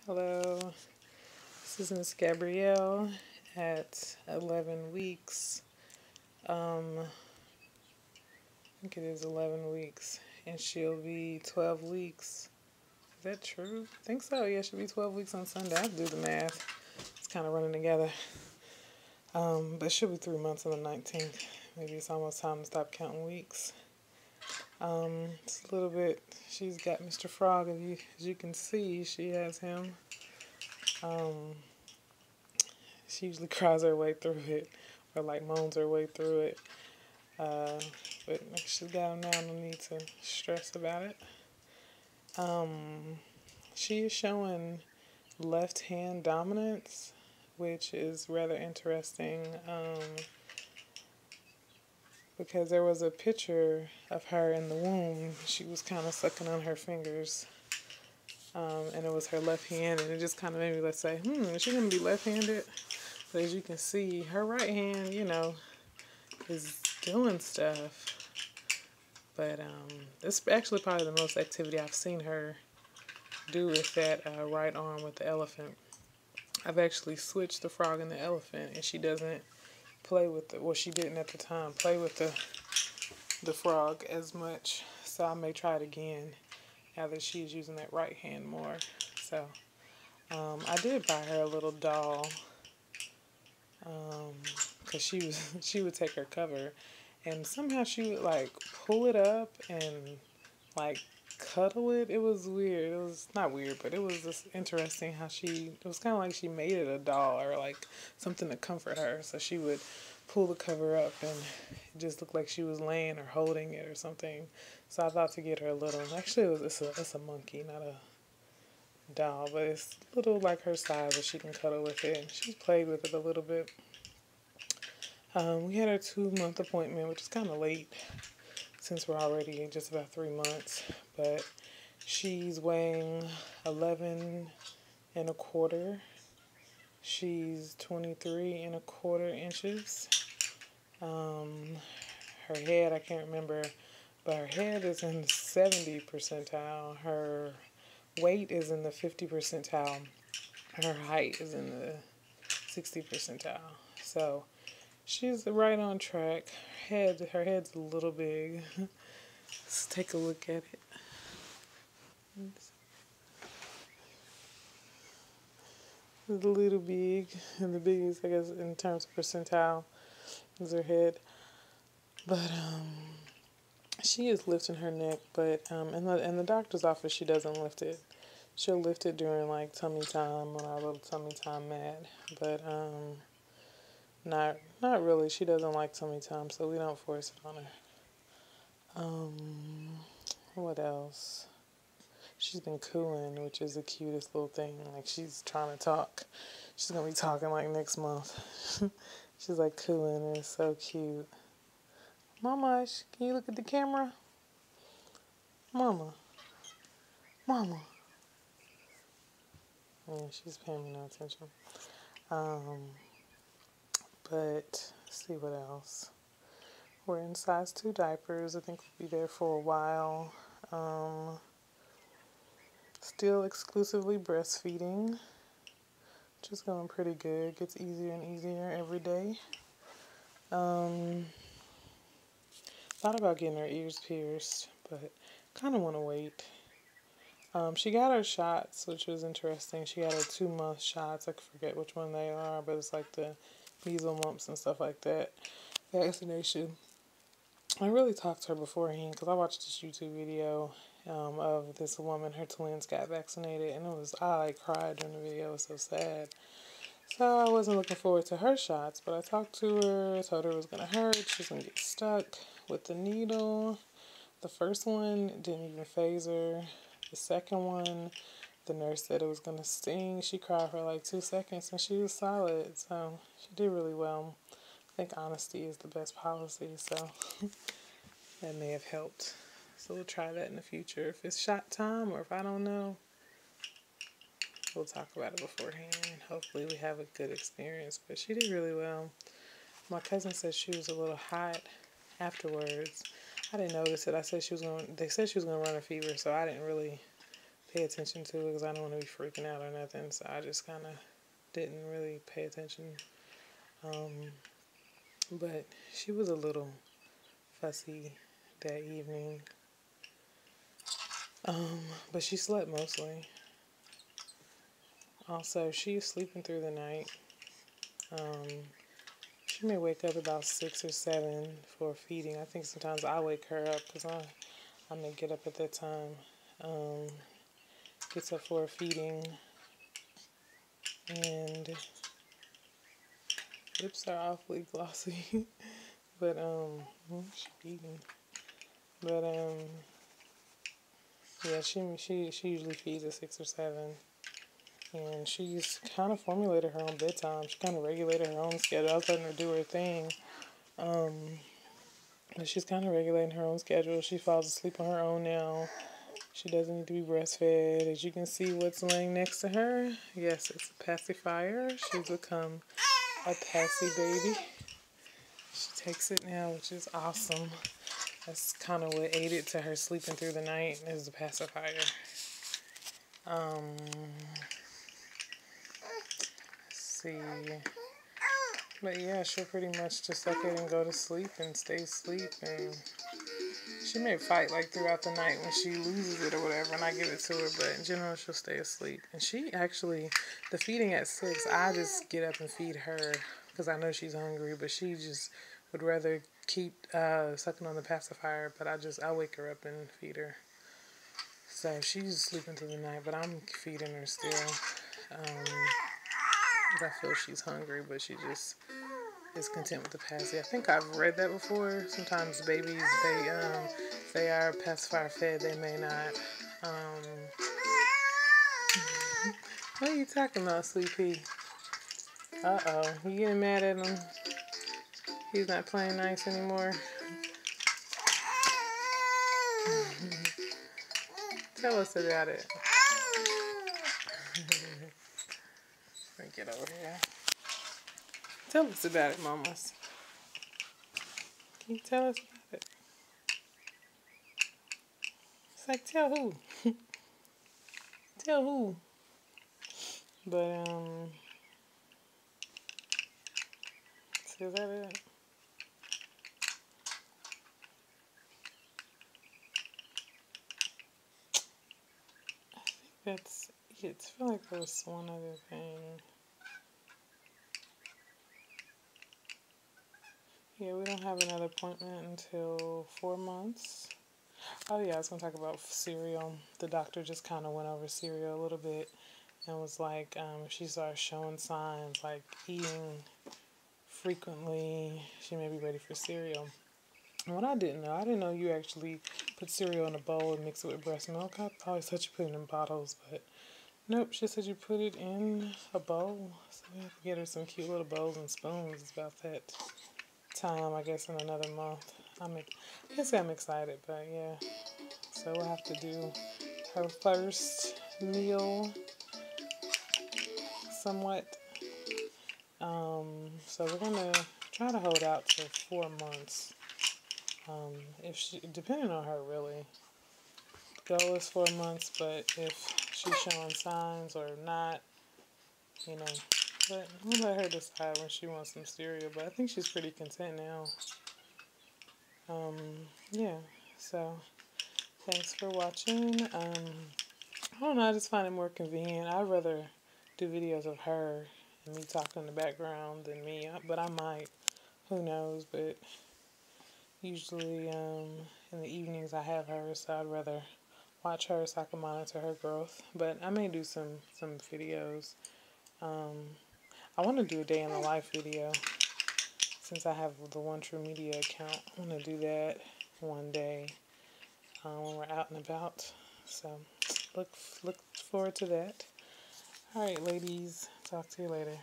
Hello, this is Miss Gabrielle at 11 weeks. I think it is 11 weeks, and she'll be 12 weeks. Is that true? I think so. Yeah, she'll be 12 weeks on Sunday. I have to do the math. It's kind of running together. But she'll be 3 months on the 19th. Maybe it's almost time to stop counting weeks. It's a little bit. She's got Mr. Frog, as you can see, she has him. She usually cries her way through it, or like moans her way through it. But she's got him now. No need to stress about it. She is showing left hand dominance, which is rather interesting. Because there was a picture of her in the womb. She was kind of sucking on her fingers. And it was her left hand, and it just kind of made me let's say, is she going to be left-handed? But as you can see, her right hand, is doing stuff. But it's actually probably the most activity I've seen her do with that right arm with the elephant. I've actually switched the frog and the elephant, and she doesn't play with the, well, she didn't at the time, play with the frog as much. So I may try it again now that she's using that right hand more. So I did buy her a little doll because she would take her cover, and somehow she would like pull it up and like cuddle it. It was weird. It was not weird, but it was just interesting how it was kind of like she made it a doll or like something to comfort her. So she would pull the cover up and it just looked like she was laying or holding it or something. So I thought to get her a little. Actually, it's a monkey, not a doll, but it's a little like her size, but she can cuddle with it. And she's played with it a little bit. We had our 2 month appointment, which is kind of late since we're already just about 3 months, but she's weighing 11 and a quarter. She's 23 and a quarter inches. Her head, I can't remember, but her head is in the 70 percentile. Her weight is in the 50 percentile. Her height is in the 60 percentile. So she's right on track. Her head's a little big. Let's take a look at it. It's a little big, and the biggest, I guess, in terms of percentile, is her head. But she is lifting her neck, but in the doctor's office, she doesn't lift it. She'll lift it during like tummy time on our little tummy time mat, but not really. She doesn't like tummy time, so we don't force it on her. What else? She's been cooing, which is the cutest little thing. Like she's trying to talk. She's gonna be talking like next month. She's like cooing, and it's so cute. Mama, can you look at the camera? Mama, Mama. Yeah, she's paying me no attention. But let's see what else. We're in size 2 diapers. I think we'll be there for a while. Still exclusively breastfeeding, which is going pretty good. Gets easier and easier every day. Thought about getting her ears pierced, but kind of want to wait. She got her shots, which was interesting. She got her 2 month shots. I forget which one they are, but it's like the measles, mumps, and stuff like that vaccination. I really talked to her beforehand because I watched this YouTube video of this woman. Her twins got vaccinated, and I like cried during the video. It was so sad. So I wasn't looking forward to her shots, but I talked to her. I told her it was gonna hurt. She was gonna get stuck with the needle. The first one didn't even phase her. The second one, the nurse said it was gonna sting. She cried for like 2 seconds, and she was solid. So she did really well. I think honesty is the best policy, so that may have helped. So we'll try that in the future. If it's shot time or if I don't know, we'll talk about it beforehand. Hopefully we have a good experience. But she did really well. My cousin said she was a little hot afterwards. I didn't notice it. They said she was gonna run a fever, so I didn't really pay attention to it because I don't want to be freaking out or nothing. So I just kind of didn't really pay attention. But she was a little fussy that evening. But she slept mostly. Also, she's sleeping through the night. She may wake up about 6 or 7 for feeding. I think sometimes I wake her up because I may get up at that time. Gets up for a feeding. And lips are awfully glossy. But, she's eating. But, yeah, she usually feeds at 6 or 7. And she's kind of formulated her own bedtime. She kind of regulated her own schedule. I was letting her do her thing. But she's kind of regulating her own schedule. She falls asleep on her own now. She doesn't need to be breastfed. As you can see, what's laying next to her, yes, it's a pacifier. She's become a passy baby. She takes it now, which is awesome. That's kind of what aided to her sleeping through the night is the pacifier. Let's see. But yeah, she'll pretty much just suck it and go to sleep and stay asleep. And she may fight like throughout the night when she loses it or whatever and I give it to her. But in general, she'll stay asleep. And she actually, the feeding at 6, I just get up and feed her because I know she's hungry. But she just would rather keep sucking on the pacifier. But I wake her up and feed her. So she's sleeping through the night, but I'm feeding her still. I feel she's hungry, but she just is content with the passy. I think I've read that before. Sometimes babies, if they are pacifier fed, they may not. What are you talking about, Sweet Pea? Uh-oh, you getting mad at him? He's not playing nice anymore. Tell us about it. Get over here. Tell us about it, mamas. Can you tell us about it? It's like, tell who? Tell who? But, so is that it? I think that's it. I feel like there was one other thing. Yeah, we don't have another appointment until 4 months. Oh yeah, I was going to talk about cereal. The doctor just kind of went over cereal a little bit and was like, if she starts showing signs like eating frequently, she may be ready for cereal. And what I didn't know you actually put cereal in a bowl and mix it with breast milk. I always thought you put it in bottles, but nope, she said you put it in a bowl. So we have to get her some cute little bowls and spoons. It's about that time, I guess, in another month. I guess I'm excited, but yeah. So we'll have to do her first meal somewhat. So we're gonna try to hold out for 4 months. If she, depending on her, really. Goal is 4 months, but if she's showing signs or not, you know. But we'll let her decide when she wants some cereal. But I think she's pretty content now. Yeah. So thanks for watching. I don't know. I just find it more convenient. I'd rather do videos of her and me talking in the background than me. But I might. Who knows? But usually in the evenings I have her, so I'd rather watch her so I can monitor her growth. But I may do some videos. I want to do a day in the life video since I have the One True Media account. I want to do that one day when we're out and about. So look forward to that. All right, ladies. Talk to you later.